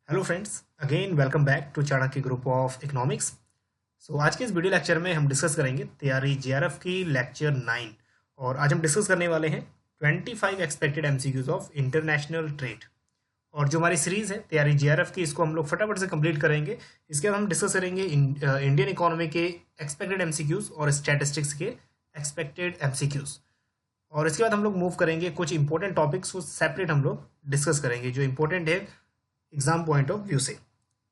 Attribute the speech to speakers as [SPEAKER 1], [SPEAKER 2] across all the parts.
[SPEAKER 1] Hello friends, again welcome back to Chanakya group of economics. आज के इस वीडियो लेक्चर में हम डिस्कस करेंगे तैयारी जेआरएफ की लेक्चर 9। और आज हम डिस्कस करने वाले हैं 25 expected MCQs of international trade. और जो हमारी सीरीज है तैयारी जेआरएफ की, इसको हम लोग फटाफट से कंप्लीट करेंगे। इसके बाद हम डिस्कस करेंगे इंडियन इकोनॉमी के एक्सपेक्टेड एमसीक्यूज और स्टैटिस्टिक्स के एक्सपेक्टेड एमसीक्यूज। और इसके बाद हम लोग मूव करेंगे कुछ इंपॉर्टेंट टॉपिक्स को सेपरेट हम लोग डिस्कस करेंगे जो इंपॉर्टेंट है एग्जाम पॉइंट ऑफ व्यू से।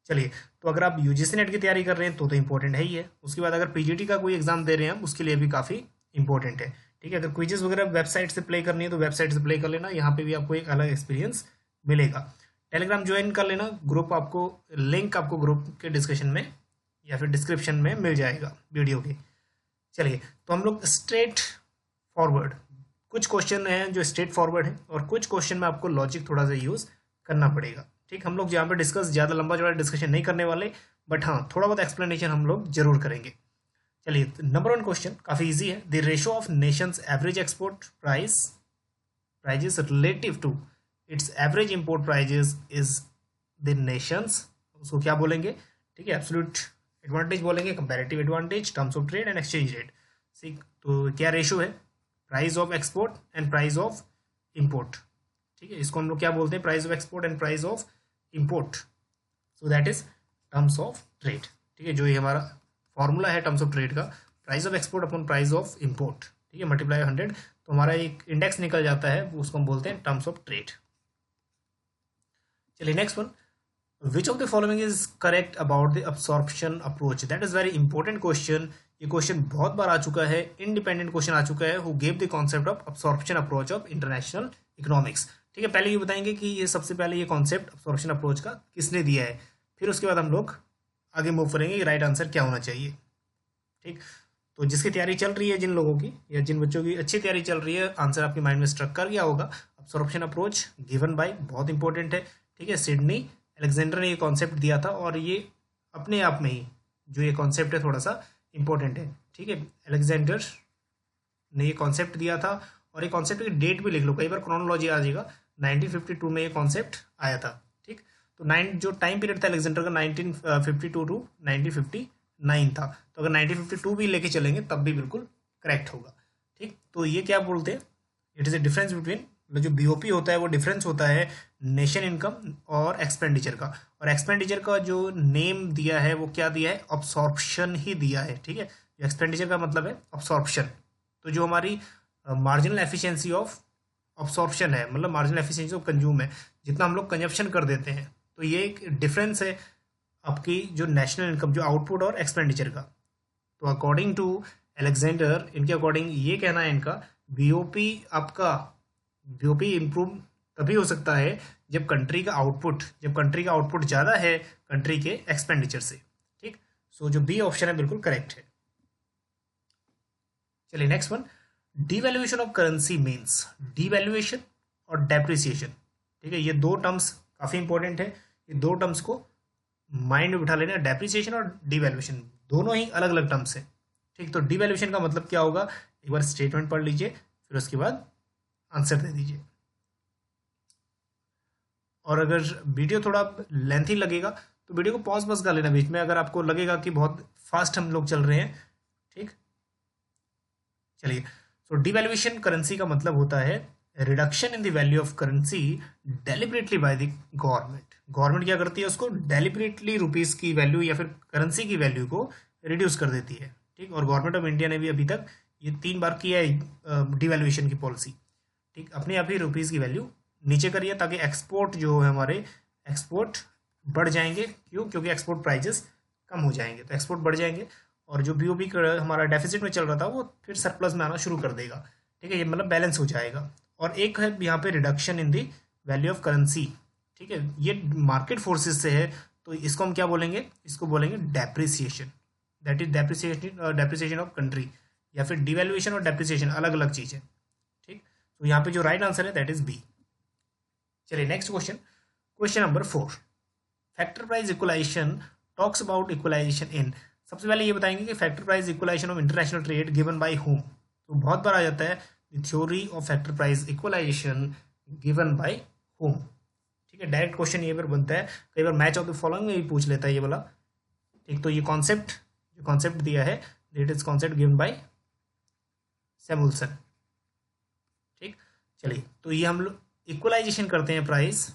[SPEAKER 1] चलिए, तो अगर आप यूजीसी नेट की तैयारी कर रहे हैं तो इंपॉर्टेंट है ही है। उसके बाद अगर पीजीटी का कोई एग्जाम दे रहे हैं हम, उसके लिए भी काफ़ी इंपॉर्टेंट है। ठीक है, अगर क्विजेस वगैरह वेबसाइट से प्ले करनी है तो वेबसाइट से प्ले कर लेना, यहाँ पे भी आपको एक अलग एक्सपीरियंस मिलेगा। टेलीग्राम ज्वाइन कर लेना, ग्रुप आपको लिंक आपको ग्रुप के डिस्कशन में या फिर डिस्क्रिप्शन में मिल जाएगा वीडियो के। चलिए, तो हम लोग स्ट्रेट फॉरवर्ड कुछ क्वेश्चन हैं जो स्ट्रेट फॉरवर्ड है, और कुछ क्वेश्चन में आपको लॉजिक थोड़ा सा यूज़ करना पड़ेगा। ठीक, हम लोग यहाँ पे डिस्कस ज़्यादा लंबा चौड़ा डिस्कशन नहीं करने वाले, बट हाँ थोड़ा बहुत एक्सप्लेनेशन हम लोग जरूर करेंगे। चलिए, नंबर 1 क्वेश्चन काफ़ी इजी है। The ratio of nation's average export prices relative to its average import prices is the nation's, उसको क्या बोलेंगे? ठीक है, एब्सोल्यूट एडवांटेज बोलेंगे, comparative advantage, terms of trade and exchange rate. ठीक, तो क्या रेशो है? Price of export and price of import. ठीक है, इसको हम लोग क्या बोलते हैं? Price of export and price of import. So that is terms of trade. ठीक है, जो ये हमारा फॉर्मूला है टर्म्स ऑफ ट्रेड का, price of export upon price of import, ठीक है, मल्टीप्लाई 100, तो हमारा एक इंडेक्स निकल जाता है, उसको हम बोलते हैं टर्म्स ऑफ ट्रेड। चलिए, next one, which of the following is correct about the absorption approach? That is very important question. ये क्वेश्चन बहुत बार आ चुका है, इंडिपेंडेंट क्वेश्चन आ चुका है। Who gave the concept of absorption approach of international economics? ठीक है, पहले ये बताएंगे कि ये सबसे पहले ये कॉन्सेप्ट अब्सॉर्प्शन अप्रोच का किसने दिया है, फिर उसके बाद हम लोग आगे मूव करेंगे कि राइट आंसर क्या होना चाहिए। ठीक, तो जिसकी तैयारी चल रही है, जिन लोगों की या जिन बच्चों की अच्छी तैयारी चल रही है, आंसर आपके माइंड में स्ट्रक कर गया होगा। अब्सॉर्प्शन अप्रोच गिवन बाय, बहुत इंपॉर्टेंट है। ठीक है, सिडनी अलेक्जेंडर ने ये कॉन्सेप्ट दिया था, और ये अपने आप में ही जो ये कॉन्सेप्ट है थोड़ा सा इंपॉर्टेंट है। ठीक है, अलेक्जेंडर ने ये कॉन्सेप्ट दिया था, और ये कॉन्सेप्ट की डेट भी लिख लो, कई बार क्रोनोलॉजी आ जाएगा। 1952 में ये कॉन्सेप्ट आया था। ठीक, तो जो टाइम पीरियड था अलेक्जेंडर का 1952 टू 1959 था, तो अगर 1952 भी लेके चलेंगे तब भी बिल्कुल करेक्ट होगा। ठीक, तो ये क्या बोलते हैं? It is a difference between, जो बीओपी होता है वो डिफरेंस होता है नेशन इनकम और एक्सपेंडिचर का। और एक्सपेंडिचर का जो नेम दिया है वो क्या दिया है? अब्सॉर्प्शन ही दिया है। ठीक है, जो एक्सपेंडिचर का मतलब है अब्सॉर्प्शन। तो जो हमारी मार्जिनल एफिशिएंसी ऑफ अब्सॉर्प्शन है, मतलब मार्जिनल एफिशिएंसी ऑफ कंज्यूम है, जितना हम लोग कंजप्शन कर देते हैं, तो ये एक डिफरेंस है आपकी जो नेशनल इनकम, जो आउटपुट और एक्सपेंडिचर का। तो अकॉर्डिंग टू अलेक्जेंडर, इनके अकॉर्डिंग ये कहना है इनका, बीओपी आपका बीओपी इम्प्रूव तभी हो सकता है जब कंट्री का आउटपुट ज़्यादा है कंट्री के एक्सपेंडिचर से। ठीक, सो जो बी ऑप्शन है बिल्कुल करेक्ट है। चलिए, next one, devaluation of currency means devaluation और डेप्रिसिएशन। ठीक है, ये दो टर्म्स काफ़ी इंपॉर्टेंट है, ये दो टर्म्स को माइंड में बिठा लेना। डेप्रिसिएशन और डिवैल्यूएशन दोनों ही अलग अलग टर्म्स है। ठीक, तो डिवैल्यूएशन का मतलब क्या होगा? एक बार स्टेटमेंट पढ़ लीजिए, फिर उसके बाद आंसर दे दीजिए। और अगर वीडियो थोड़ा लेंथी लगेगा तो वीडियो को पॉज बस कर लेना बीच में, अगर आपको लगेगा कि बहुत फास्ट हम लोग चल रहे हैं। ठीक, चलिए, तो डिवैल्यूएशन करेंसी का मतलब होता है reduction in the value of currency deliberately by the government. Government क्या करती है? उसको डेलिबरेटली रुपीस की वैल्यू या फिर करेंसी की वैल्यू को रिड्यूस कर देती है। ठीक, और गवर्नमेंट ऑफ इंडिया ने भी अभी तक ये 3 बार किया है डिवैल्यूएशन की पॉलिसी। ठीक, अपने आप ही रुपीज़ की वैल्यू नीचे करिए, ताकि एक्सपोर्ट जो है हमारे एक्सपोर्ट बढ़ जाएंगे। क्यों? क्योंकि एक्सपोर्ट प्राइजेस कम हो जाएंगे, तो एक्सपोर्ट बढ़ जाएंगे, और जो बीओपी हमारा डेफिसिट में चल रहा था वो फिर सरप्लस में आना शुरू कर देगा। ठीक है, ये मतलब बैलेंस हो जाएगा। और एक है यहाँ पे reduction in the value of currency. ठीक है, ये मार्केट फोर्सेस से है, तो इसको हम क्या बोलेंगे? इसको बोलेंगे depreciation. That is depreciation of country, या फिर डिवैल्यूएशन और डेप्रिसिएशन अलग अलग चीज़ है। ठीक, तो यहाँ पे जो राइट आंसर है दैट इज बी। चलिए, next question, question number 4, factor price equalization talks about equalization in. सबसे पहले ये बताएंगे कि factor price equalization of international trade given by home. तो बहुत बार आ जाता है the theory of factor price equalization given by home. ठीक ठीक है, डायरेक्ट क्वेश्चन ये पर बनता है, कई बार मैच ऑफ द फॉलोइंग में भी पूछ लेता है ये वाला। ठीक, तो ये कॉन्सेप्ट दिया है, that is concept given by Samuelson. ठीक, चलिए तो ये हम लोग इक्वलाइजेशन करते हैं price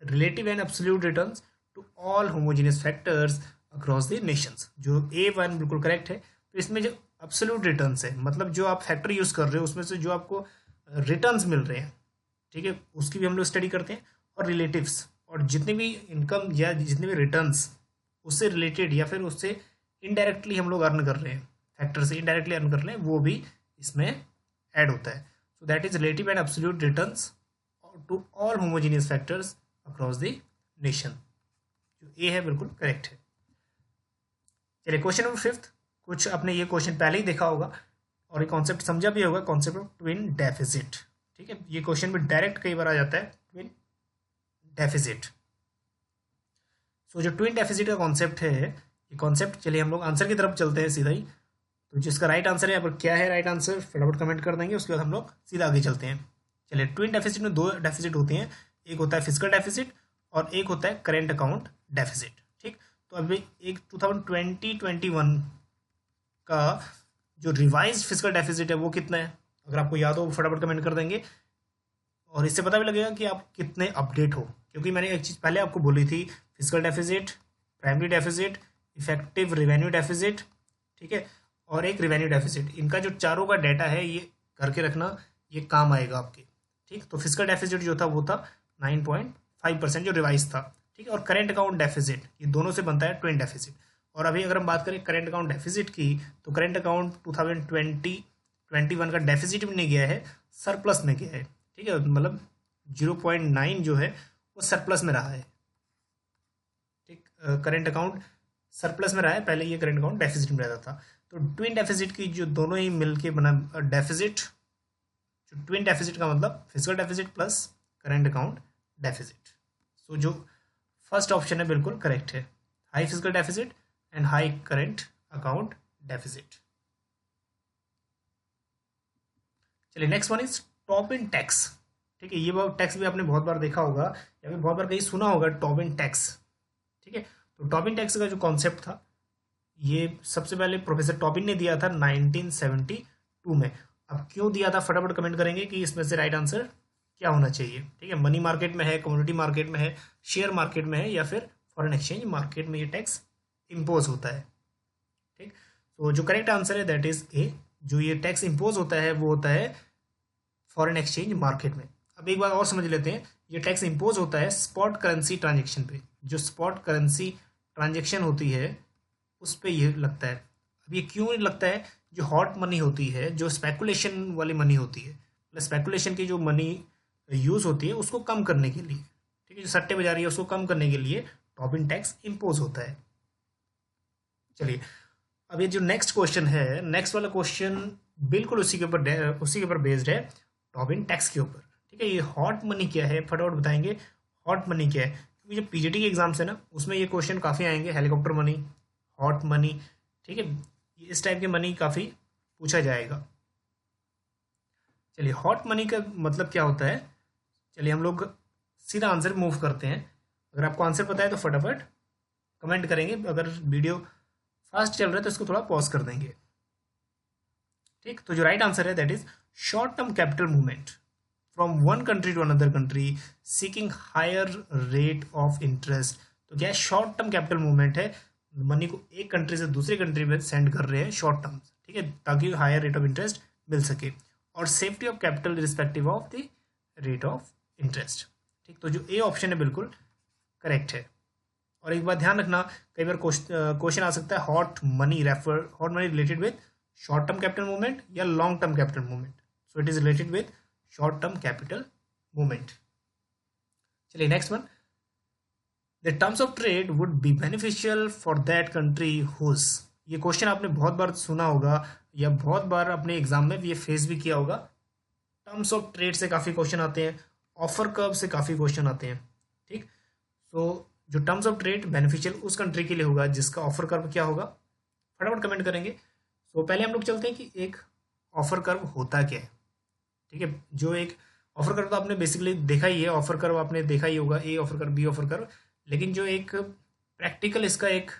[SPEAKER 1] relative and absolute returns to all homogeneous factors across the nations. जो A1 बिल्कुल करेक्ट है। तो इसमें जो एब्सोल्यूट रिटर्न्स है, मतलब जो आप फैक्टर यूज कर रहे हो उसमें से जो आपको रिटर्न्स मिल रहे हैं, ठीक है, उसकी भी हम लोग स्टडी करते हैं। और रिलेटिव्स, और जितने भी इनकम या जितने भी रिटर्न्स उससे रिलेटेड या फिर उससे इनडायरेक्टली हम लोग अर्न कर रहे हैं, फैक्टर से इनडायरेक्टली अर्न कर रहे हैं, वो भी इसमें ऐड होता है। So that is relative and absolute returns to all homogeneous factors across the nation. जो ए है बिल्कुल करेक्ट है। चलिए क्वेश्चन नंबर 5। कुछ आपने ये क्वेश्चन पहले ही देखा होगा और ये कॉन्सेप्ट समझा भी होगा, कॉन्सेप्ट ऑफ ट्विन डेफिसिट। ठीक है, ये क्वेश्चन में डायरेक्ट कई बार आ जाता है, ट्विन डेफिसिट। सो जो ट्विन डेफिसिट का कॉन्सेप्ट है, ये कॉन्सेप्ट, चलिए हम लोग आंसर की तरफ चलते हैं सीधा ही। तो जिसका राइट आंसर है यहाँ पर क्या है, राइट आंसर फटाफट कमेंट कर देंगे, उसके बाद हम लोग सीधा आगे चलते हैं। चलिए, ट्विन डेफिसिट में दो डेफिसिट होते हैं, एक होता है फिजिकल डेफिसिट और एक होता है करेंट अकाउंट डेफिसिट। ठीक, तो अभी एक 2020-21 का जो रिवाइज फिजिकल डेफिसिट है वो कितना है, अगर आपको याद हो फटाफट कमेंट कर देंगे, और इससे पता भी लगेगा कि आप कितने अपडेट हो। क्योंकि मैंने एक चीज़ पहले आपको बोली थी, physical deficit, primary deficit, effective revenue deficit, ठीक है, और एक रेवेन्यू डेफिसिट। इनका जो चारों का डाटा है ये करके रखना, ये काम आएगा आपके। ठीक, तो फिजिकल डेफिसिट जो था वो था 9.5% जो रिवाइज था। ठीक है, और करेंट अकाउंट डेफिसिट, ये दोनों से बनता है ट्विन डेफिसिट। और अभी अगर हम बात करें करेंट अकाउंट डेफिसिट की, तो करेंट अकाउंट 2020-21 का डेफिसिट में नहीं गया है, सरप्लस में गया है। ठीक है, मतलब 0.9 जो है वो सरप्लस में रहा है। ठीक, करेंट अकाउंट सरप्लस में रहा है, पहले ये करेंट अकाउंट डेफिसिट में रहता था। तो ट्विन डेफिसिट की जो दोनों ही मिलके बना डेफिसिट, जो ट्विन डेफिसिट का मतलब physical deficit plus current account deficit. So जो फर्स्ट ऑप्शन है बिल्कुल करेक्ट है, high physical deficit and high current account deficit. चलिए next one is Tobin tax. ठीक है, ये टैक्स भी आपने बहुत बार देखा होगा या फिर बहुत बार कहीं सुना होगा, टॉबिन टैक्स। ठीक है, तो टॉबिन टैक्स का जो कॉन्सेप्ट था, ये सबसे पहले प्रोफेसर टॉबिन ने दिया था 1972 में। अब क्यों दिया था फटाफट कमेंट करेंगे कि इसमें से राइट आंसर क्या होना चाहिए। ठीक है, मनी मार्केट में है, कम्युनिटी मार्केट में है, शेयर मार्केट में है, या फिर फॉरेन एक्सचेंज मार्केट में ये टैक्स इम्पोज होता है। ठीक, तो जो करेक्ट आंसर है दैट इज ए, जो ये टैक्स इम्पोज होता है वो होता है फॉरेन एक्सचेंज मार्केट में। अब एक बार और समझ लेते हैं, ये टैक्स इम्पोज होता है स्पॉट करेंसी ट्रांजेक्शन पे। जो स्पॉट करेंसी ट्रांजेक्शन होती है उस पर ये लगता है। अब ये क्यों लगता है, जो हॉट मनी होती है, जो स्पेकुलेशन वाली मनी होती है, स्पेकुलेशन की जो मनी यूज होती है उसको कम करने के लिए, ठीक है, जो सट्टे बाजारी है उसको कम करने के लिए टॉबिन टैक्स इम्पोज होता है। चलिए अब ये जो नेक्स्ट क्वेश्चन है, नेक्स्ट वाला क्वेश्चन बिल्कुल उसी के ऊपर बेस्ड है, टॉबिन टैक्स के ऊपर। ठीक है, ये हॉट मनी क्या है फटाफट बताएंगे, हॉट मनी क्या है, क्योंकि जो पीजीटी के एग्जाम्स है ना उसमें ये क्वेश्चन काफ़ी आएंगे, हेलीकॉप्टर मनी, हॉट मनी। ठीक है, इस टाइप के मनी काफ़ी पूछा जाएगा। चलिए हॉट मनी का मतलब क्या होता है, चलिए हम लोग सीधा आंसर मूव करते हैं। अगर आपको आंसर पता है तो फटाफट कमेंट करेंगे, अगर वीडियो फास्ट चल रहा है तो इसको थोड़ा पॉज कर देंगे। ठीक, तो जो राइट आंसर है that is short term capital movement from one country to another country seeking higher rate of interest. तो क्या है, शॉर्ट टर्म कैपिटल मूवमेंट है, मनी को एक कंट्री से दूसरी कंट्री में सेंड कर रहे हैं शॉर्ट टर्म, ठीक है, ताकि हायर रेट ऑफ इंटरेस्ट मिल सके, और safety of capital respective of the rate of interest. ठीक, तो जो ए ऑप्शन है बिल्कुल करेक्ट है। और एक बात ध्यान रखना, कई बार क्वेश्चन आ सकता है hot money related with short term capital movement या long term capital movement. So it is related with short term capital movement. चलिए next one, the terms of trade would be beneficial for that country whose. ये question आपने बहुत बार सुना होगा या बहुत बार अपने एग्जाम में भी ये फेस भी किया होगा। टर्म्स ऑफ ट्रेड से काफ़ी क्वेश्चन आते हैं, ऑफर कर्व से काफ़ी क्वेश्चन आते हैं। ठीक, तो जो टर्म्स ऑफ ट्रेड बेनिफिशियल उस कंट्री के लिए होगा जिसका ऑफर कर्व क्या होगा, फटाफट कमेंट करेंगे। तो पहले हम लोग चलते हैं कि एक ऑफर कर्व होता क्या है। ठीक है, जो एक ऑफर कर्व तो आपने बेसिकली देखा ही है, ऑफर कर्व आपने देखा ही होगा, A offer curve, B offer curve. लेकिन जो एक प्रैक्टिकल इसका एक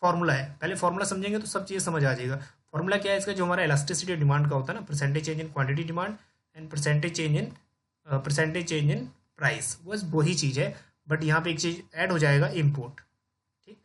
[SPEAKER 1] फॉर्मूला है, पहले फॉर्मूला समझेंगे तो सब चीज़ समझ आ जाएगा। फॉर्मूला क्या है इसका, जो हमारा इलास्टिसिटी डिमांड का होता है ना, percentage change in quantity demand and percentage change in price, बस वही चीज़ है। बट यहाँ पे एक चीज़ ऐड हो जाएगा, इम्पोर्ट। ठीक,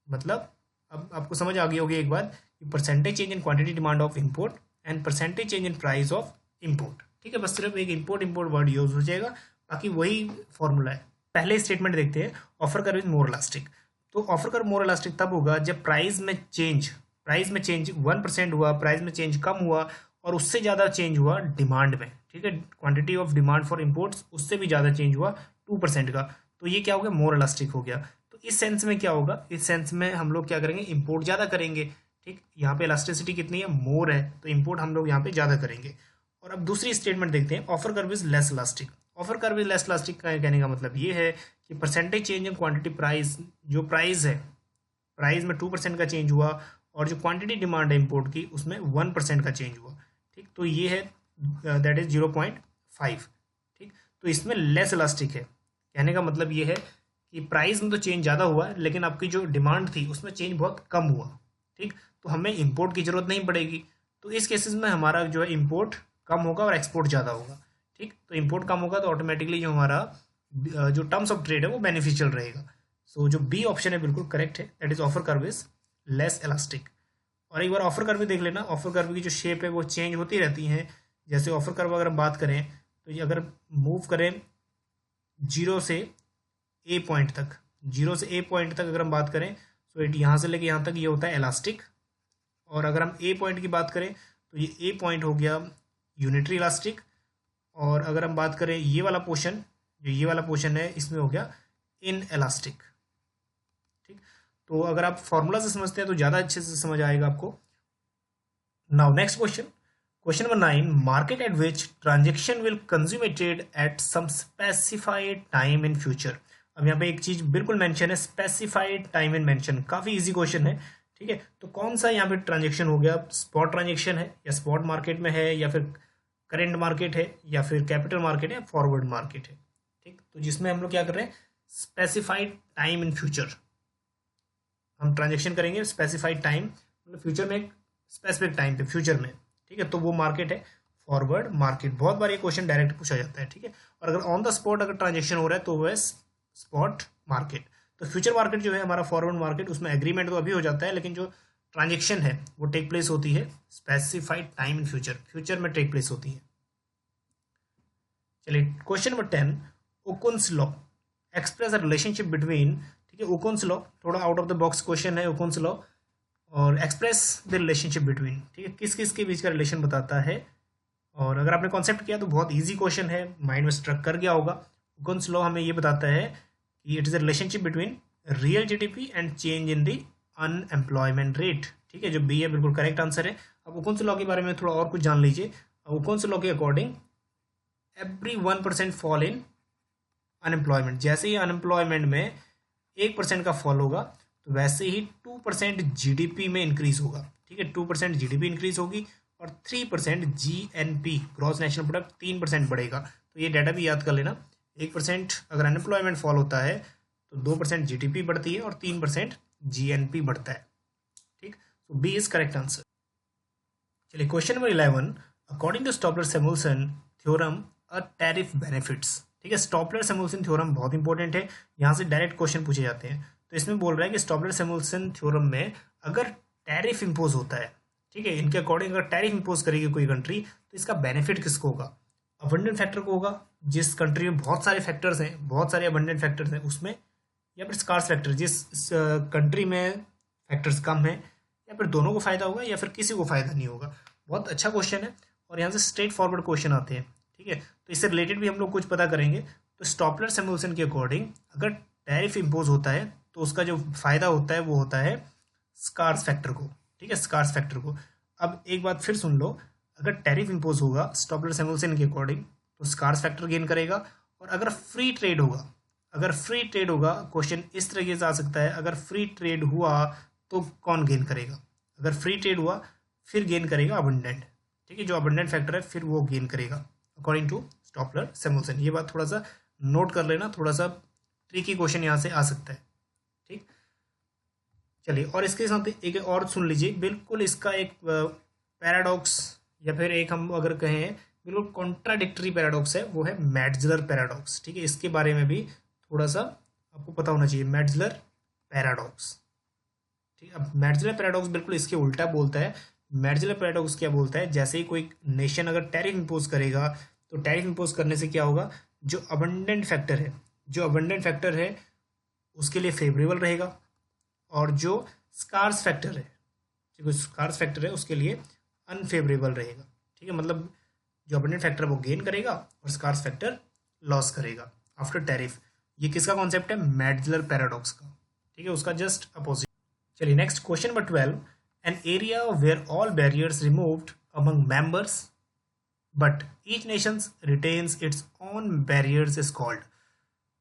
[SPEAKER 1] मतलब अब आपको समझ आ गई होगी एक बात कि percentage change in quantity demand of import and percentage change in price of import. ठीक है, बस सिर्फ एक इम्पोर्ट वर्ड यूज हो जाएगा, बाकी वही फॉर्मूला है। पहले स्टेटमेंट देखते हैं, offer curve is more elastic. तो ऑफर कर्व मोर इलास्टिक तब होगा जब प्राइस में चेंज 1% हुआ, प्राइस में चेंज कम हुआ और उससे ज़्यादा चेंज हुआ डिमांड में। ठीक है, quantity of demand for imports उससे भी ज़्यादा चेंज हुआ 2% का, तो ये क्या हो गया, मोर इलास्टिक हो गया। तो इस सेंस में क्या होगा, इस सेंस में हम लोग क्या करेंगे, इम्पोर्ट ज़्यादा करेंगे। ठीक, यहाँ पे इलास्टिसिटी कितनी है, मोर है, तो इम्पोर्ट हम लोग यहाँ पे ज़्यादा करेंगे। और अब दूसरी स्टेटमेंट देखते हैं, offer curve is less elastic. Offer curve is less elastic का कहने का मतलब ये है कि percentage change in quantity price, जो प्राइस है, प्राइस में 2% का चेंज हुआ और जो क्वांटिटी डिमांड है इम्पोर्ट की उसमें 1% का चेंज हुआ। ठीक, तो ये है दैट इज 0.5। ठीक, तो इसमें लेस इलास्टिक है, कहने का मतलब ये है कि प्राइस में तो चेंज ज़्यादा हुआ है लेकिन आपकी जो डिमांड थी उसमें चेंज बहुत कम हुआ। ठीक, तो हमें इम्पोर्ट की ज़रूरत नहीं पड़ेगी, तो इस केसेस में हमारा जो है इम्पोर्ट कम होगा और एक्सपोर्ट ज़्यादा होगा। ठीक, तो इम्पोर्ट कम होगा तो ऑटोमेटिकली जो हमारा जो टर्म्स ऑफ ट्रेड है वो बेनिफिशियल रहेगा। सो जो बी ऑप्शन है बिल्कुल करेक्ट है, that is offer curve is less elastic. और एक बार ऑफर कर्व भी देख लेना, ऑफर कर्व की जो शेप है वो चेंज होती रहती हैं। जैसे ऑफर कर्व अगर हम बात करें तो ये अगर मूव करें 0 से ए पॉइंट तक, 0 से ए पॉइंट तक अगर हम बात करें तो यहाँ से लेके यहाँ तक ये होता है इलास्टिक। और अगर हम ए पॉइंट की बात करें तो ये ए पॉइंट हो गया यूनिटरी इलास्टिक। और अगर हम बात करें ये वाला पोर्शन, जो ये वाला पोर्शन है इसमें हो गया इन इलास्टिक। ठीक, तो अगर आप फॉर्मूला से समझते हैं तो ज़्यादा अच्छे से समझ आएगा आपको। Now next question, question number 9, market at which transaction will consummated at some specified time in future. अब यहाँ पे एक चीज बिल्कुल मेंशन है, स्पेसिफाइड टाइम इन मेंशन, काफी इजी क्वेश्चन है। ठीक है, तो कौन सा यहाँ पे ट्रांजेक्शन हो गया, स्पॉट ट्रांजेक्शन है या स्पॉट मार्केट में है या फिर करेंट मार्केट है या फिर कैपिटल मार्केट है, फॉरवर्ड मार्केट है। ठीक, तो जिसमें हम लोग क्या कर रहे हैं, स्पेसिफाइड टाइम इन फ्यूचर, हम ट्रांजेक्शन करेंगे स्पेसिफाइड टाइम, मतलब फ्यूचर में एक स्पेसिफिक टाइम पे, फ्यूचर में। ठीक है, तो वो मार्केट है फॉरवर्ड मार्केट। बहुत बार ये क्वेश्चन डायरेक्ट पूछा जाता है। ठीक है, और अगर ऑन द स्पॉट अगर ट्रांजेक्शन हो रहा है तो वो है स्पॉट मार्केट। तो फ्यूचर मार्केट जो है हमारा फॉरवर्ड मार्केट, उसमें एग्रीमेंट तो अभी हो जाता है लेकिन जो ट्रांजेक्शन है वो टेक प्लेस होती है specified time in future, future में टेक प्लेस होती है। चलिए question number 10, Okun's law express a relationship between. ठीक है, ओकुन्स लॉ थोड़ा out of the box question है, ओकुन्स लॉ और एक्सप्रेस द रिलेशनशिप बिटवीन। ठीक है, किस किस के बीच का रिलेशन बताता है। और अगर आपने कॉन्सेप्ट किया तो बहुत इजी क्वेश्चन है, माइंड में स्ट्रक कर गया होगा। ओकुन्स लॉ हमें ये बताता है कि it is a relationship between real GDP and change in the unemployment rate. ठीक है, जो बी है बिल्कुल करेक्ट आंसर है। अब ओकुन्स लॉ के बारे में थोड़ा और कुछ जान लीजिए। ओकुन्स लॉ के according every 1% fall in unemployment, जैसे ही अनएम्प्लॉयमेंट में 1% का फॉल होगा तो वैसे ही 2% जीडीपी में इंक्रीज होगा। ठीक है, 2% जीडीपी इंक्रीज होगी और 3% जीएनपी, ग्रॉस नेशनल प्रोडक्ट 3% बढ़ेगा। तो ये डाटा भी याद कर लेना, 1% अगर अनएम्प्लॉयमेंट फॉल होता है तो 2% जीडीपी बढ़ती है और 3% जीएनपी बढ़ता है। ठीक, तो बी इज करेक्ट आंसर। चलिए question number 11, according to Stolper Samuelson theorem a tariff benefits. ठीक है, स्टॉपलर-सैमुअल्सन थ्योरम बहुत इंपॉर्टेंट है, यहाँ से डायरेक्ट क्वेश्चन पूछे जाते हैं। तो इसमें बोल रहा है कि स्टॉपलर-सैमुअल्सन थ्योरम में अगर टैरिफ इंपोज होता है, ठीक है, इनके अकॉर्डिंग अगर टैरिफ इंपोज करेगी कोई कंट्री तो इसका बेनिफिट किसको होगा, अबंडेंट फैक्टर को होगा, जिस कंट्री में बहुत सारे फैक्टर्स हैं, बहुत सारे अबंडेंट फैक्टर्स हैं उसमें, या फिर स्कार्स फैक्टर, जिस कंट्री में फैक्टर्स कम है, या फिर दोनों को फायदा होगा या फिर किसी को फायदा नहीं होगा। बहुत अच्छा क्वेश्चन है और यहाँ से स्ट्रेट फॉरवर्ड क्वेश्चन आते हैं। ठीक है, तो इससे रिलेटेड भी हम लोग कुछ पता करेंगे। तो स्टॉपलर-सैमुअल्सन के अकॉर्डिंग अगर टैरिफ इंपोज होता है तो उसका जो फायदा होता है वो होता है स्कार्स फैक्टर को। ठीक है, स्कार्स फैक्टर को। अब एक बात फिर सुन लो, अगर टैरिफ इंपोज होगा स्टॉपलर-सैमुअल्सन के अकॉर्डिंग तो स्कार्स फैक्टर गेन करेगा। और अगर फ्री ट्रेड होगा, अगर फ्री ट्रेड होगा, क्वेश्चन इस तरीके से आ सकता है, अगर फ्री ट्रेड हुआ तो कौन गेन करेगा, अगर फ्री ट्रेड हुआ फिर गेन करेगा अबंडेंट। ठीक है, जो अबंडेंट फैक्टर है फिर वो गेन करेगा अकॉर्डिंग टू स्टॉपलर-सैमुअल्सन। ये बात थोड़ा सा नोट कर लेना, थोड़ा सा ट्रिकी क्वेश्चन यहाँ से आ सकता है। ठीक, चलिए और इसके साथ एक और सुन लीजिए, बिल्कुल इसका एक पैराडॉक्स या फिर एक हम अगर कहें बिल्कुल कॉन्ट्राडिक्टरी पैराडॉक्स है, वो है मैट्जलर पैराडॉक्स। ठीक है, इसके बारे में भी थोड़ा सा आपको पता होना चाहिए, मैट्जलर पैराडॉक्स। ठीक है, अब मैट्जलर पैराडॉक्स बिल्कुल इसके उल्टा बोलता है। मैट्जलर पैराडॉक्स क्या बोलता है, जैसे ही कोई नेशन अगर टैरिफ इंपोज करेगा तो टैरिफ इंपोज करने से क्या होगा, जो अबंडेंट फैक्टर है उसके लिए फेवरेबल रहेगा, और जो स्कार्स फैक्टर है उसके लिए अनफेवरेबल रहेगा। ठीक है, मतलब जो अबंडेंट फैक्टर वो गेन करेगा और स्कार्स फैक्टर लॉस करेगा आफ्टर टैरिफ। ये किसका कॉन्सेप्ट है, मैट्जलर पैराडॉक्स का। ठीक है, उसका जस्ट अपोजिट। चलिए next question number 12, an area where all barriers removed among members but each nations retains its own barriers is called.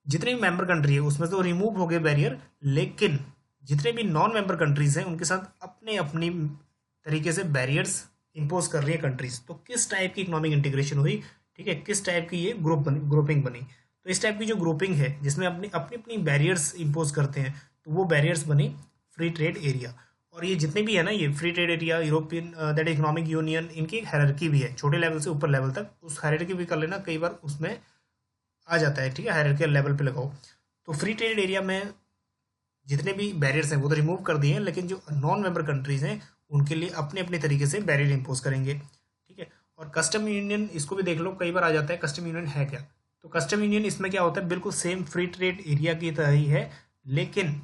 [SPEAKER 1] जितने भी मेंबर कंट्री है उसमें तो रिमूव हो गए बैरियर, लेकिन जितने भी नॉन मेंबर कंट्रीज हैं उनके साथ अपने अपनी तरीके से बैरियर्स इंपोज कर रही है कंट्रीज। तो किस टाइप की इकोनॉमिक इंटीग्रेशन हुई, ठीक है, किस टाइप की ये ग्रुपिंग बनी। तो इस टाइप की जो ग्रुपिंग है जिसमें अपनी अपनी बैरियर्स इंपोज करते हैं, तो वो बैरियर्स बनी फ्री ट्रेड एरिया। और ये जितने भी है ना, ये free trade area, European that economic union, इनकी एक हायरार्की भी है, छोटे लेवल से ऊपर लेवल तक। उस हायरार्की भी कर लेना, कई बार उसमें आ जाता है। ठीक है, हायरार्कियल लेवल पे लगाओ। तो फ्री ट्रेड एरिया में जितने भी बैरियर्स हैं वो तो रिमूव कर दिए हैं, लेकिन जो नॉन मेंबर कंट्रीज हैं उनके लिए अपने अपने तरीके से बैरियर इंपोज करेंगे। ठीक है, और कस्टम यूनियन, इसको भी देख लो, कई बार आ जाता है कस्टम यूनियन है क्या। तो कस्टम यूनियन इसमें क्या होता है, बिल्कुल सेम फ्री ट्रेड एरिया की तरह ही है, लेकिन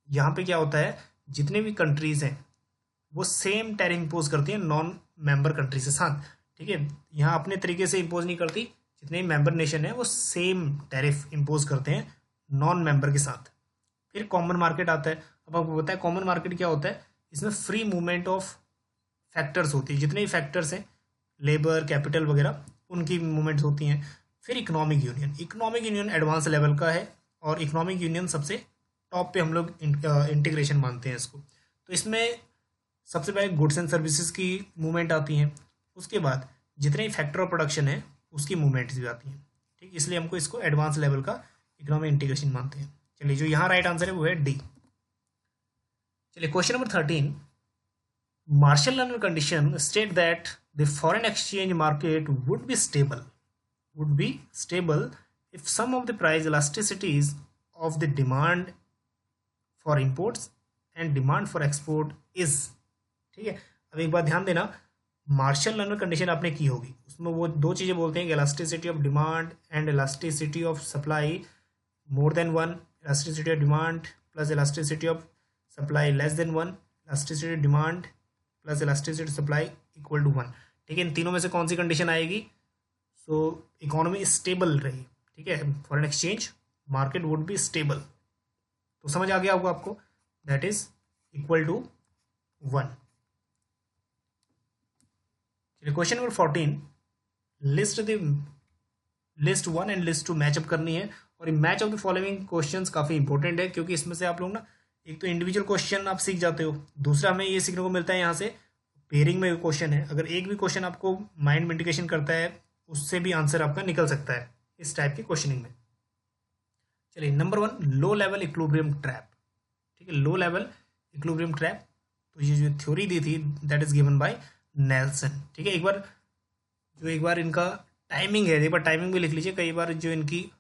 [SPEAKER 1] यहाँ पे क्या होता है, जितने भी कंट्रीज हैं वो सेम टैरिफ इंपोज करती हैं नॉन मेंबर कंट्री से साथ। ठीक है, यहाँ अपने तरीके से इंपोज नहीं करती, जितने भी मेंबर नेशन है वो सेम टैरिफ इंपोज करते हैं नॉन मेंबर के साथ। फिर कॉमन मार्केट आता है। अब आपको पता है कॉमन मार्केट क्या होता है, इसमें फ्री मूवमेंट ऑफ फैक्टर्स होती है, जितने भी फैक्टर्स हैं, लेबर, कैपिटल वगैरह, उनकी मूवमेंट्स होती हैं। फिर इकोनॉमिक यूनियन एडवांस लेवल का है, और इकोनॉमिक यूनियन सबसे टॉप पे हम लोग इंटीग्रेशन मानते हैं इसको। तो इसमें सबसे पहले गुड्स एंड सर्विसेज की मूवमेंट आती हैं, उसके बाद जितने भी फैक्टर ऑफ प्रोडक्शन है उसकी मूवमेंट्स भी आती हैं। ठीक, इसलिए हमको इसको एडवांस लेवल का इकोनॉमिक इंटीग्रेशन मानते हैं। चलिए, जो यहाँ राइट आंसर है वो है डी। चलिए question number 13, Marshall law condition state that the foreign exchange market would be stable if some of the price elasticities of the demand for imports and demand for export is। ठीक है, अब एक बात ध्यान देना, martial law condition आपने की होगी, उसमें वो दो चीज़ें बोलते हैं, elasticity of demand and elasticity of supply more than one, elasticity of demand plus elasticity of supply less than one, elasticity of demand plus elasticity supply equal to one. ठीक है, इन तीनों में से कौन सी कंडीशन आएगी, सो इकोनॉमी स्टेबल रही। ठीक है, foreign exchange market would be stable. तो समझ आ गया होगा आपको, दैट इज इक्वल टू 1। चलिए question number 14, list 1 and list 2 match up करनी है। और match of the following questions काफ़ी इंपॉर्टेंट है, क्योंकि इसमें से आप लोग ना एक तो इंडिविजुअल क्वेश्चन आप सीख जाते हो, दूसरा हमें ये सीखने को मिलता है यहाँ से पेयरिंग में क्वेश्चन है। अगर एक भी क्वेश्चन आपको माइंड में इंडिकेशन करता है, उससे भी आंसर आपका निकल सकता है इस टाइप की क्वेश्चनिंग में। चलिए number 1, low level equilibrium trap. ठीक है, लो लेवल इक्विलिब्रियम ट्रैप, तो ये जो थ्योरी दी थी that is given bye Nelson. ठीक है, एक बार इनका टाइमिंग है, एक बार टाइमिंग भी लिख लीजिए, कई बार जो इनकी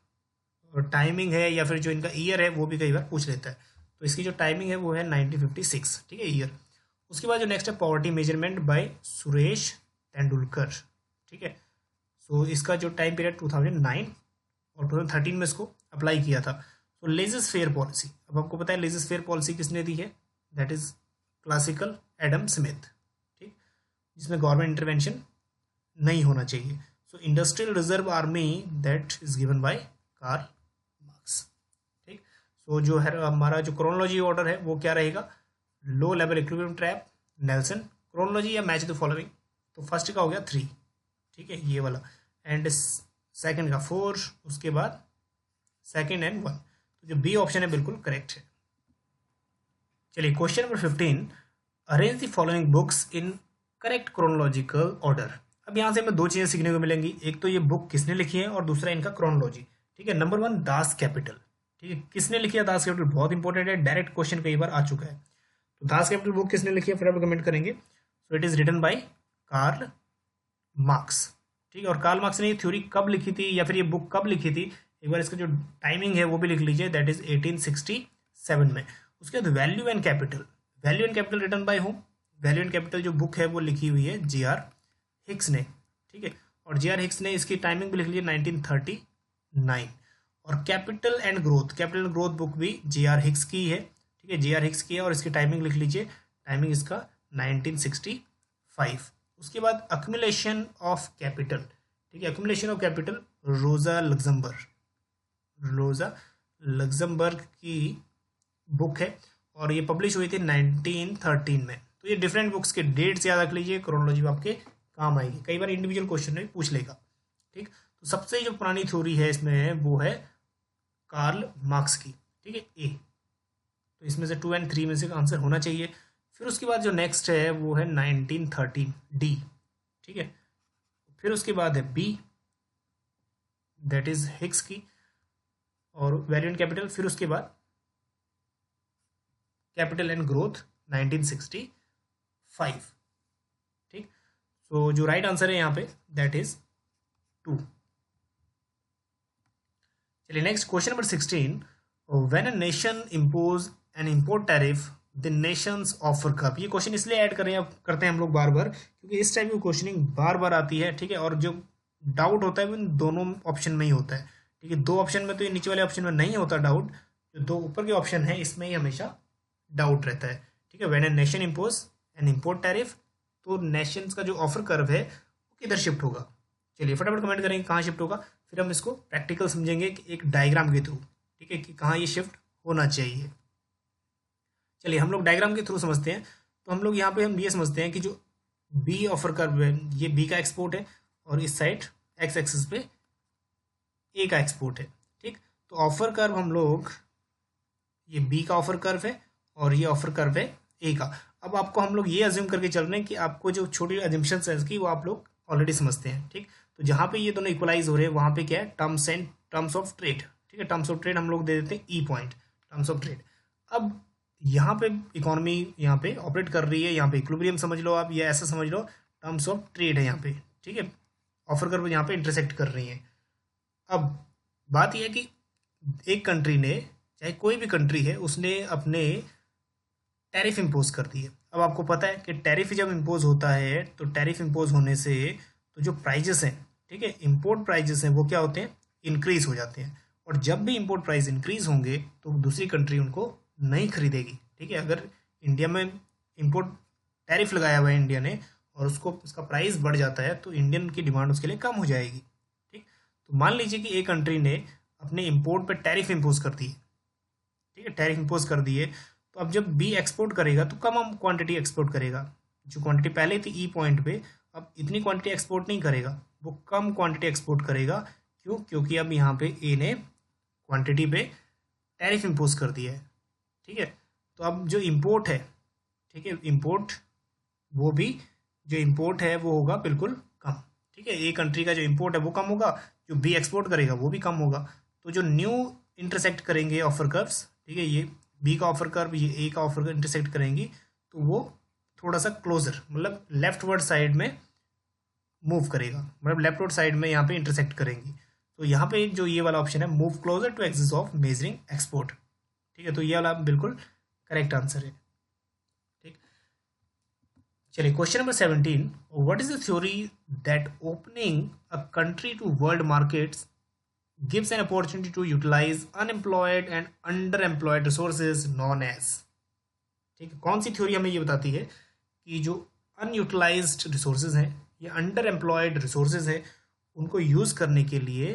[SPEAKER 1] टाइमिंग है या फिर जो इनका ईयर है वो भी कई बार पूछ लेता है। तो इसकी जो टाइमिंग है वो है 1956। ठीक है, ईयर। उसके बाद जो नेक्स्ट है poverty measurement by Suresh Tendulkar. ठीक है, सो इसका जो टाइम पीरियड 2009 और 2013 में इसको अप्लाई किया था। तो लेजिस फेयर पॉलिसी, अब आपको पता है लेजिस फेयर पॉलिसी किसने दी है, that is classical Adam Smith. ठीक, जिसमें गवर्नमेंट इंटरवेंशन नहीं होना चाहिए। So industrial reserve army that is given by Karl Marx. ठीक, सो जो है हमारा जो क्रोनोलॉजी ऑर्डर है वो क्या रहेगा, low level equilibrium trap Nelson, chronology या मैच द फॉलोइंग। तो फर्स्ट का हो गया 3, ठीक है, ये वाला, एंड सेकंड का 4, उसके बाद सेकंड एंड 1। तो जो बी ऑप्शन है बिल्कुल करेक्ट है। चलिए question number 15, arrange the following books in correct chronological order. अब यहाँ से हमें दो चीज़ें सीखने को मिलेंगी, एक तो ये बुक किसने लिखी है और दूसरा इनका क्रोनोलॉजी। ठीक है, नंबर 1 दास कैपिटल। ठीक है, किसने लिखी है दास कैपिटल, बहुत इंपॉर्टेंट है, डायरेक्ट क्वेश्चन कई बार आ चुका है। तो दास कैपिटल बुक किसने लिखी है फटाफट कमेंट करेंगे। So it is written by Karl Marx. ठीक है, और कार्ल मार्क्स ने ये थ्योरी कब लिखी थी या फिर ये बुक कब लिखी थी, एक बार इसका जो टाइमिंग है वो भी लिख लीजिए, दैट इज 1867 में। उसके बाद value and capital, value and capital written by Home, value and capital जो बुक है वो लिखी हुई है G.R. हिक्स ने। ठीक है, और G.R. हिक्स ने इसकी टाइमिंग भी लिख ली है 1939। और capital and growth, capital and growth book भी G.R. हिक्स की है। ठीक है, G.R. हिक्स की है और इसकी टाइमिंग लिख लीजिए, टाइमिंग इसका 1965। उसके बाद अक्यूमुलेशन ऑफ कैपिटल। ठीक है, अक्यूमुलेशन ऑफ कैपिटल रोजा लग्जमबर्ग की बुक है और ये पब्लिश हुई थी 1913 में। तो ये डिफरेंट बुक्स के डेट्स याद रख लीजिए, क्रोनोलॉजी में आपके काम आएगी, कई बार इंडिविजुअल क्वेश्चन में पूछ लेगा। ठीक, तो सबसे जो पुरानी थ्योरी है इसमें वो है कार्ल मार्क्स की। ठीक है, ए, तो इसमें से 2 और 3 में से आंसर होना चाहिए। फिर उसके बाद जो नेक्स्ट है वो है 1913 डी। ठीक है, फिर उसके बाद है बी, दैट इज हिक्स की और वैल्यू एंड कैपिटल। फिर उसके बाद कैपिटल एंड ग्रोथ 1965। ठीक, तो जो राइट आंसर है यहाँ पे दैट इज 2। चलिए next question number 16, when a nation impose N import tariff the Nations offer कब। ये क्वेश्चन इसलिए ऐड करते हैं हम लोग बार बार क्योंकि इस टाइप की क्वेश्चनिंग बार बार आती है। ठीक है, और जो डाउट होता है वो इन दोनों ऑप्शन में ही होता है। ठीक है, दो ऑप्शन में तो ये नीचे वाले ऑप्शन में नहीं होता डाउट, जो दो ऊपर के ऑप्शन है इसमें ही हमेशा डाउट रहता है। ठीक है, when a nation impose N import tariff, तो नेशंस का जो ऑफर कर्व है वो किधर शिफ्ट होगा। चलिए फटाफट कमेंट करेंगे कहाँ शिफ्ट होगा, फिर हम इसको प्रैक्टिकल समझेंगे कि एक डायग्राम के थ्रू। ठीक है, कि कहाँ ये शिफ्ट होना चाहिए। चलिए हम लोग डायग्राम के थ्रू समझते हैं। तो हम लोग यहाँ पे हम ये समझते हैं कि जो बी ऑफर कर्व है ये बी का एक्सपोर्ट है और इस साइड एक्स एक्सिस पे ए का एक्सपोर्ट है। ठीक, तो ऑफर कर्व हम लोग, ये बी का ऑफर कर्व है और ये ऑफर कर्व है ए का। अब आपको हम लोग ये अज्यूम करके चल रहे हैं कि आपको जो छोटी एजम्पशंस है इसकी वो आप लोग ऑलरेडी समझते हैं। ठीक, तो जहाँ पे ये दोनों इक्वलाइज हो रहे हैं वहाँ पे क्या है, टर्म्स ऑफ ट्रेड। ठीक है, टर्म्स ऑफ ट्रेड हम लोग दे देते हैं ई पॉइंट, टर्म्स ऑफ ट्रेड। अब यहाँ पे इकोनॉमी यहाँ पे ऑपरेट कर रही है, यहाँ पे इक्विलिब्रियम समझ लो आप, या ऐसा समझ लो टर्म्स ऑफ ट्रेड है यहाँ पे। ठीक है, ऑफर कर्व यहाँ पे इंटरसेक्ट कर रही है। अब बात यह है कि एक कंट्री ने, चाहे कोई भी कंट्री है, उसने अपने टैरिफ इम्पोज कर दी है। अब आपको पता है कि टैरिफ जब इम्पोज होता है तो टैरिफ इम्पोज होने से तो जो प्राइजेस हैं, ठीक है, इंपोर्ट प्राइजेस हैं वो क्या होते हैं, इंक्रीज हो जाते हैं। और जब भी इंपोर्ट प्राइस इंक्रीज होंगे तो दूसरी कंट्री उनको नहीं खरीदेगी। ठीक है, अगर इंडिया में इंपोर्ट टैरिफ लगाया हुआ है इंडिया ने और उसका प्राइस बढ़ जाता है तो इंडियन की डिमांड उसके लिए कम हो जाएगी। ठीक, तो मान लीजिए कि एक कंट्री ने अपने इंपोर्ट पर टैरिफ इम्पोज कर दी है। ठीक है, टैरिफ इम्पोज कर दी है, तो अब जब बी एक्सपोर्ट करेगा तो कम क्वांटिटी एक्सपोर्ट करेगा। जो क्वांटिटी पहले थी ई पॉइंट पे, अब इतनी क्वांटिटी एक्सपोर्ट नहीं करेगा, वो कम क्वांटिटी एक्सपोर्ट करेगा। क्यों, क्योंकि अब यहाँ पे ए ने क्वांटिटी पे टैरिफ इम्पोज कर दिया है। ठीक है, तो अब जो इम्पोर्ट है, ठीक है, इम्पोर्ट वो भी जो इम्पोर्ट है वो होगा बिल्कुल कम। ठीक है, ए कंट्री का जो इम्पोर्ट है वो कम होगा, जो बी एक्सपोर्ट करेगा वो भी कम होगा। तो जो न्यू इंटरसेक्ट करेंगे ऑफर कर्व्स, ठीक है, ये बी का ऑफर कर्व ये ए का ऑफर कर्व इंटरसेक्ट करेंगी तो वो थोड़ा सा क्लोजर, मतलब लेफ्टवर्ड साइड में मूव करेगा, मतलब लेफ्टवर्ड साइड में यहाँ पे इंटरसेक्ट करेंगी। तो यहाँ पे जो ये वाला ऑप्शन है, move closer to axis of measuring export. ठीक है, तो ये वाला बिल्कुल करेक्ट आंसर है। ठीक, चलिए question number 17, what is the theory that opening a country to world markets gives an opportunity to utilize unemployed and underemployed resources known as। ठीक है, कौन सी थ्योरी हमें ये बताती है कि जो अनयूटिलाइज्ड रिसोर्सेज हैं या अंडर एम्प्लॉयड रिसोर्सेज है उनको यूज़ करने के लिए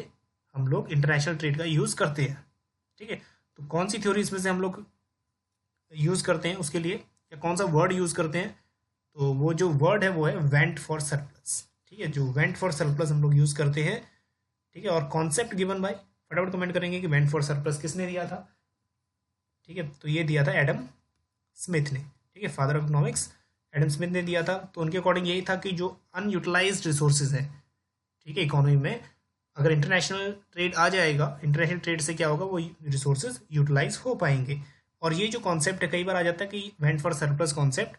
[SPEAKER 1] हम लोग इंटरनेशनल ट्रेड का यूज़ करते हैं। ठीक है, तो कौन सी थ्योरी इसमें से हम लोग यूज़ करते हैं उसके लिए, या कौन सा वर्ड यूज़ करते हैं, तो वो जो वर्ड है वो है वेंट फॉर सरप्लस। ठीक है, जो वेंट फॉर सरप्लस हम लोग यूज़ करते हैं। ठीक है, और कॉन्सेप्ट गिवन बाय, फटाफट कमेंट करेंगे कि वेंट फॉर सरप्लस किसने दिया था। ठीक है, तो ये दिया था एडम स्मिथ ने। ठीक है, father of economics Adam Smith ने दिया था। तो उनके अकॉर्डिंग यही था कि जो अनयूटिलाइज्ड रिसोर्सेज है, ठीक है, इकोनॉमी में, अगर इंटरनेशनल ट्रेड आ जाएगा, इंटरनेशनल ट्रेड से क्या होगा, वो रिसोर्सेज यूटिलाइज हो पाएंगे। और ये जो कॉन्सेप्ट है कई बार आ जाता है कि went for surplus concept,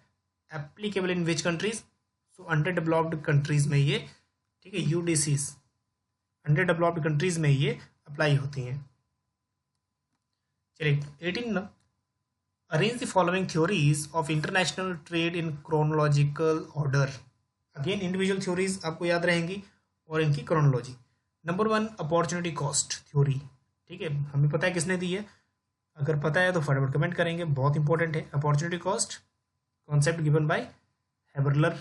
[SPEAKER 1] applicable in which countries, so under developed countries में ये, ठीक है, यूडीसीज अंडर डेवलप्ड कंट्रीज में ये अप्लाई होती हैं। चलिए 18 ना, arrange the following theories of international trade in chronological order. Again individual theories आपको याद रहेंगी और इनकी chronology. Number 1 opportunity cost theory, ठीक है, हमें पता है किसने दी है, अगर पता है तो फटाफट कमेंट करेंगे, बहुत इंपॉर्टेंट है। Opportunity cost concept given by Haberler,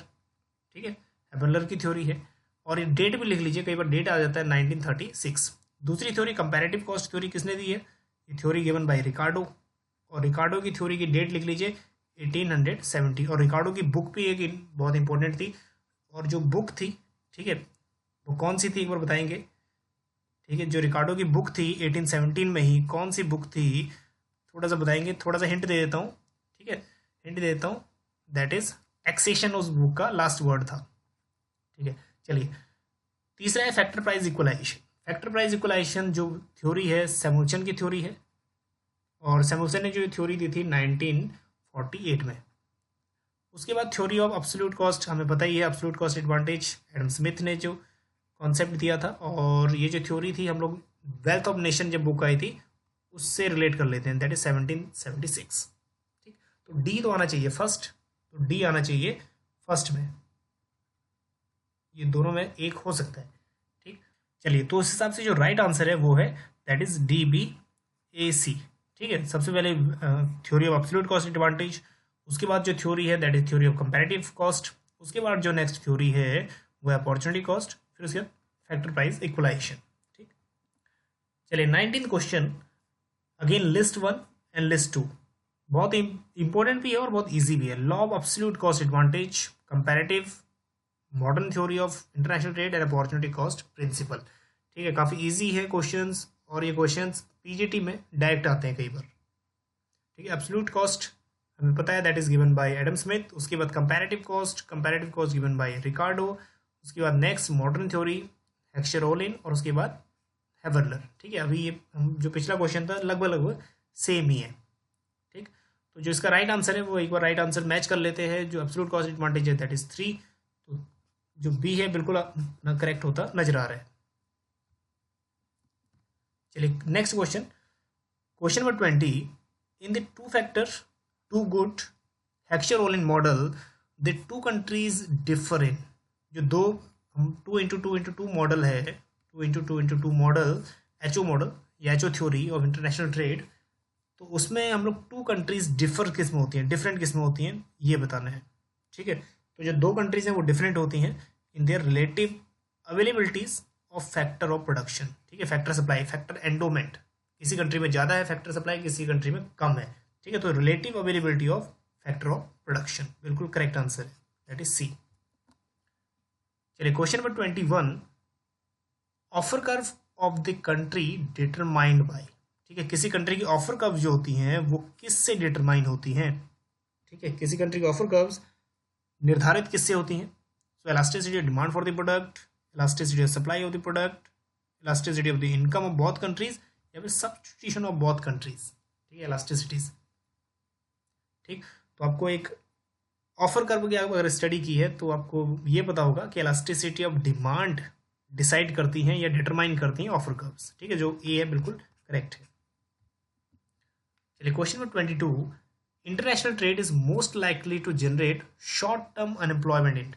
[SPEAKER 1] ठीक है, हेबरलर की थ्योरी है। और ये डेट भी लिख लीजिए, कई बार डेट आ जाता है 1936। दूसरी थ्योरी कंपैरेटिव कॉस्ट थ्योरी किसने दी है, ये थ्योरी गिवन बाय रिकार्डो, और रिकार्डो की थ्योरी की डेट लिख लीजिए 1870। और रिकार्डो की बुक भी एक बहुत इंपॉर्टेंट थी, और जो बुक थी, ठीक है, वो कौन सी थी एक बार बताएंगे, ठीक है, जो रिकार्डो की बुक थी 1817 में ही, कौन सी बुक थी, थोड़ा सा बताएंगे, थोड़ा सा हिंट दे देता हूँ, ठीक है, हिंट दे देता हूँ, दैट इज टैक्सेशन उस बुक का लास्ट वर्ड था, ठीक है। चलिए तीसरा है factor price equalization. Factor price equalization जो थ्योरी है सैमुअल्सन की थ्योरी है, और सैमुअल्सन ने जो थ्योरी दी थी 1948 में। उसके बाद थ्योरी ऑफ एब्सोल्यूट कॉस्ट, हमें पता ही है, absolute cost advantage Adam Smith ने जो कॉन्सेप्ट दिया था। और ये जो थ्योरी थी, हम लोग वेल्थ ऑफ नेशन जब बुक आई थी उससे रिलेट कर लेते हैं, दैट इज 1776, ठीक। तो डी तो आना चाहिए फर्स्ट, तो डी आना चाहिए फर्स्ट में, ये दोनों में एक हो सकता है, ठीक। चलिए तो उस हिसाब से जो राइट आंसर है वो है दैट इज डी बी ए सी, ठीक है। सबसे पहले theory of absolute cost advantage, उसके बाद जो थ्योरी है that is theory of comparative cost, उसके बाद जो नेक्स्ट थ्योरी है वो है अपॉर्चुनिटी कॉस्ट, फिर उसके बाद फैक्टर प्राइस इक्वलाइजेशन, ठीक। चलिए 19th question, again list 1 and list 2, बहुत इंपॉर्टेंट भी है और बहुत इजी भी है। Law of absolute cost advantage, comparative, modern theory of international trade and opportunity cost principle, ठीक है। काफ़ी इजी है क्वेश्चंस, और ये क्वेश्चंस पीजीटी में डायरेक्ट आते हैं कई बार, ठीक है। एब्सोल्यूट कॉस्ट हमें पता है that is given bye Adam Smith, उसके बाद कंपैरेटिव कॉस्ट गिवन बाय रिकार्डो, उसके बाद नेक्स्ट मॉडर्न थ्योरी हेक्सचर-ओलिन, और उसके बाद हेबरलर, ठीक है। अभी ये जो पिछला क्वेश्चन था लगभग लगभग सेम ही है, ठीक। तो जो इसका राइट आंसर है वो एक बार राइट आंसर मैच कर लेते हैं। जो एब्सोल्यूट कॉस्ट एडवांटेज है दैट इज 3, तो जो बी है बिल्कुल ना करेक्ट होता नजर आ रहा है। चलिए next question, question number 20, in the two factor two good Heckscher Ohlin model the two countries differ in, जो दो हम 2x2x2 मॉडल है, 2x2x2 मॉडल, एचओ मॉडल या HO theory of international trade, तो उसमें हम लोग टू कंट्रीज डिफर किस में होती हैं, डिफरेंट किस में होती हैं, ये बताना है, ठीक है। तो जो दो कंट्रीज हैं वो डिफरेंट होती हैं in their relative availabilities of factor of production, ठीक है। फैक्टर सप्लाई, फैक्टर एंडोमेंट, किसी कंट्री में ज़्यादा है फैक्टर सप्लाई, किसी कंट्री में कम है, ठीक है। तो relative availability of factor of production, बिल्कुल करेक्ट आंसर है, दैट इज सी। चलिए question number 21, offer curve of the country determined by, ठीक है। किसी कंट्री की ऑफर कर्व जो होती हैं वो किससे डिटरमाइन होती हैं, ठीक है। किसी कंट्री की ऑफर कर्व्स निर्धारित किससे होती हैं, so elasticity of demand for the product, elasticity of supply of the product, elasticity of the income of both countries, या फिर सब्स्टिट्यूशन ऑफ बोथ कंट्रीज, ठीक है, इलास्टिसिटीज, ठीक। तो आपको एक ऑफर कर्व की अगर स्टडी की है तो आपको ये पता होगा कि इलास्टिसिटी ऑफ डिमांड डिसाइड करती हैं या डिटरमाइन करती हैं ऑफर कर्व्स, ठीक है। जो ए है बिल्कुल करेक्ट है। चलिए question number 22, international trade is most likely to generate short term unemployment in.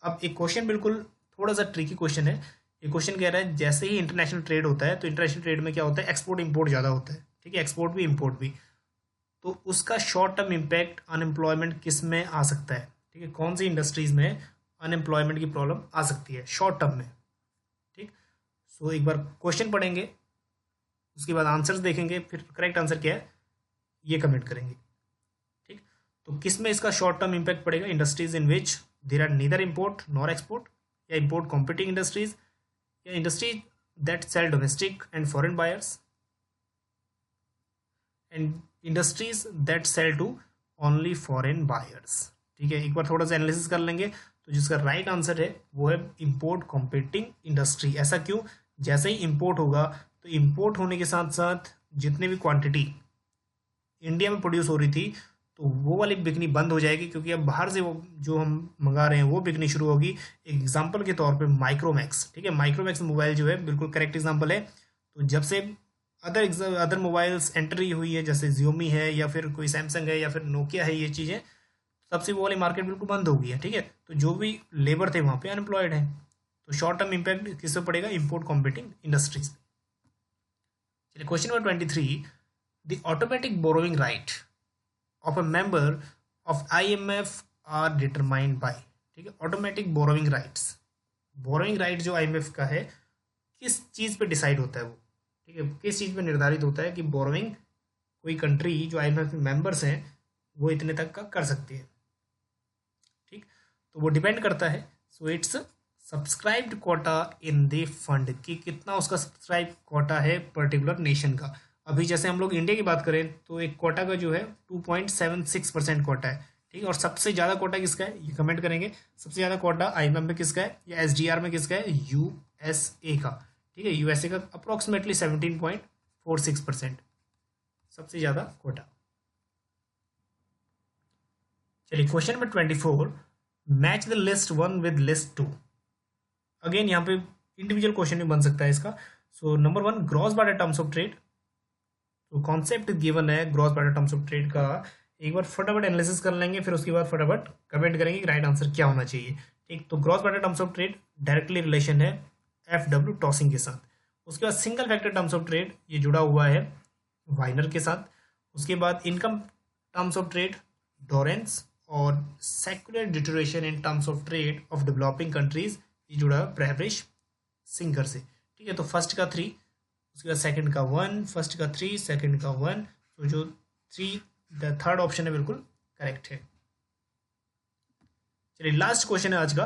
[SPEAKER 1] अब एक क्वेश्चन बिल्कुल थोड़ा सा ट्रिकी क्वेश्चन है। ये क्वेश्चन कह रहा है जैसे ही इंटरनेशनल ट्रेड होता है तो इंटरनेशनल ट्रेड में क्या होता है, एक्सपोर्ट इंपोर्ट ज़्यादा होता है, ठीक है, एक्सपोर्ट भी इंपोर्ट भी, तो उसका शॉर्ट टर्म इम्पैक्ट अनएम्प्लॉयमेंट किस में आ सकता है, ठीक है। कौन सी इंडस्ट्रीज में अनएम्प्लॉयमेंट की प्रॉब्लम आ सकती है शॉर्ट टर्म में, ठीक। सो एक बार क्वेश्चन पढ़ेंगे, उसके बाद आंसर्स देखेंगे, फिर करेक्ट आंसर क्या है ये कमेंट करेंगे, ठीक। तो किस में इसका शॉर्ट टर्म इम्पैक्ट पड़ेगा, industries in which there are neither import nor export, या इम्पोर्ट कॉम्पिटिंग इंडस्ट्रीज, या industries that sell domestic and foreign buyers, and industries that sell to only foreign buyers, ठीक है, एक बार थोड़ा सा एनालिसिस कर लेंगे तो जिसका राइट आंसर है वो है इंपोर्ट कॉम्पीटिंग इंडस्ट्री। ऐसा क्यों? जैसे ही इंपोर्ट होगा तो इंपोर्ट होने के साथ साथ जितने भी क्वांटिटी इंडिया में प्रोड्यूस हो रही थी तो वो वाली बिकनी बंद हो जाएगी, क्योंकि अब बाहर से वो जो हम मंगा रहे हैं वो बिकनी शुरू होगी। एग्जांपल के तौर पे माइक्रोमैक्स, ठीक है, माइक्रोमैक्स मोबाइल जो है बिल्कुल करेक्ट एग्जांपल है। तो जब से अदर मोबाइल्स एंट्री हुई है, जैसे जियोमी है या फिर कोई सैमसंग है या फिर नोकिया है, ये चीज़ें तब से वो वाली मार्केट बिल्कुल बंद हो गई है। ठीक है, तो जो भी लेबर थे वहाँ पे अनएम्प्लॉयड है, तो शॉर्ट टर्म इम्पैक्ट किस पे पड़ेगा? Import competing industries. चलिए question number 23, the automatic borrowing right of a member of IMF are determined by. ठीक है, automatic borrowing rights, borrowing right जो IMF का है किस चीज़ पे डिसाइड होता है वो? ठीक है, किस चीज़ पे निर्धारित होता है कि बोरोइंग कोई कंट्री जो IMF में मेंबर्स हैं वो इतने तक का कर सकती है। ठीक, तो वो डिपेंड करता है, so it's subscribed quota in the fund, कि कितना उसका सब्सक्राइब कोटा है पर्टिकुलर नेशन का। अभी जैसे हम लोग इंडिया की बात करें तो एक कोटा का जो है 2.76% कोटा है। ठीक है, और सबसे ज़्यादा कोटा किसका है ये कमेंट करेंगे। सबसे ज़्यादा कोटा IMF में किसका है या SDR में किसका है? USA का। ठीक है, USA का अप्रोक्सीमेटली 17.46% सबसे ज़्यादा कोटा। चलिए question number 24, match the list 1 with list 2। Again यहाँ पे इंडिविजुअल क्वेश्चन भी बन सकता है इसका। So number 1, gross barter terms of trade. तो कॉन्सेप्ट गिवन है gross barter terms of trade का, एक बार फटाफट एनालिसिस कर लेंगे, फिर उसके बाद फटाफट कमेंट करेंगे कि राइट आंसर क्या होना चाहिए। ठीक, तो gross barter terms of trade directly relation है FW टॉसिंग के साथ। उसके बाद single factor terms of trade ये जुड़ा हुआ है वाइनर के साथ। उसके बाद इनकम टर्म्स ऑफ ट्रेड डोरेंस, और secular deterioration in terms of trade off developing countries ये जुड़ा है ब्रेवरिश सिंगर से। ठीक है, तो फर्स्ट का 3, उसके बाद सेकंड का 1, फर्स्ट का 3, सेकंड का 1, तो जो 3 द थर्ड ऑप्शन है बिल्कुल करेक्ट है। चलिए लास्ट क्वेश्चन है आज का,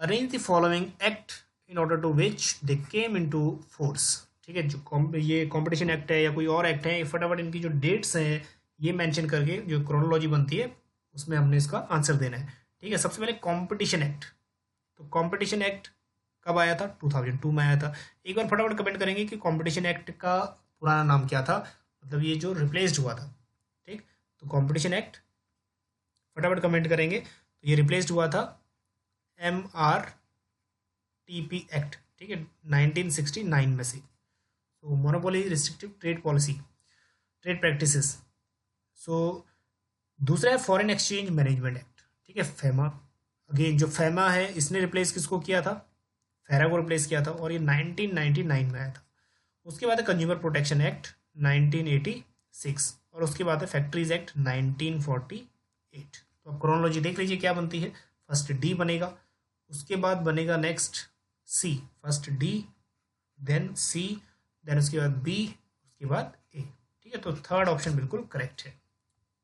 [SPEAKER 1] arrange the following act in order to which they came into force. ठीक है, जो ये कॉम्पिटिशन एक्ट है या कोई और एक्ट है, फटाफट इनकी जो डेट्स हैं ये मेंशन करके जो क्रोनोलॉजी बनती है उसमें हमने इसका आंसर देना है। ठीक है, सबसे पहले कॉम्पिटिशन एक्ट। तो कॉम्पिटिशन एक्ट कब आया था? 2002 में आया था। एक बार फटाफट कमेंट करेंगे कि कॉम्पिटिशन एक्ट का पुराना नाम क्या था, मतलब ये जो रिप्लेस्ड हुआ था। ठीक, तो कॉम्पिटिशन एक्ट फटाफट कमेंट करेंगे, तो ये रिप्लेस्ड हुआ था MRTP एक्ट। ठीक है, 1969 में से। तो monopoly restrictive trade policy, trade practices. So दूसरा है फॉरेन एक्सचेंज मैनेजमेंट एक्ट। ठीक है, FEMA। अगेन जो FEMA है इसने रिप्लेस किसको किया था? फेरा को रिप्लेस किया था, और ये 1999 में आया था। उसके बाद है कंज्यूमर प्रोटेक्शन एक्ट 1986, और उसके बाद है फैक्ट्रीज एक्ट 1948। तो अब क्रोनोलॉजी देख लीजिए क्या बनती है। फर्स्ट D बनेगा, उसके बाद बनेगा next C, first D then C, then उसके बाद B, उसके बाद A। ठीक है, तो थर्ड ऑप्शन बिल्कुल करेक्ट है।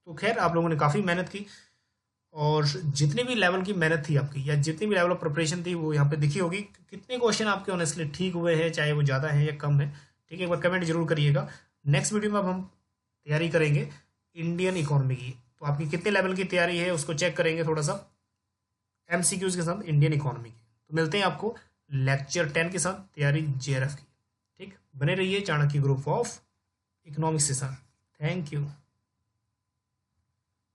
[SPEAKER 1] तो खैर आप लोगों ने काफ़ी मेहनत की, और जितने भी लेवल की मेहनत थी आपकी या जितनी भी लेवल ऑफ प्रिपरेशन थी वो यहाँ पे दिखी होगी। कितने क्वेश्चन आपके ऑनेस्टली ठीक हुए हैं, चाहे वो ज़्यादा है या कम है। ठीक है, एक बार कमेंट जरूर करिएगा। नेक्स्ट वीडियो में अब हम तैयारी करेंगे इंडियन इकोनॉमी की, तो आपकी कितने लेवल की तैयारी है उसको चेक करेंगे थोड़ा सा MCQs के साथ इंडियन इकोनॉमी की। तो मिलते हैं आपको लेक्चर 10 के साथ तैयारी JRF की। ठीक, बने रहिए चाणक्य ग्रुप ऑफ इकोनॉमिक्स के साथ। Thank you.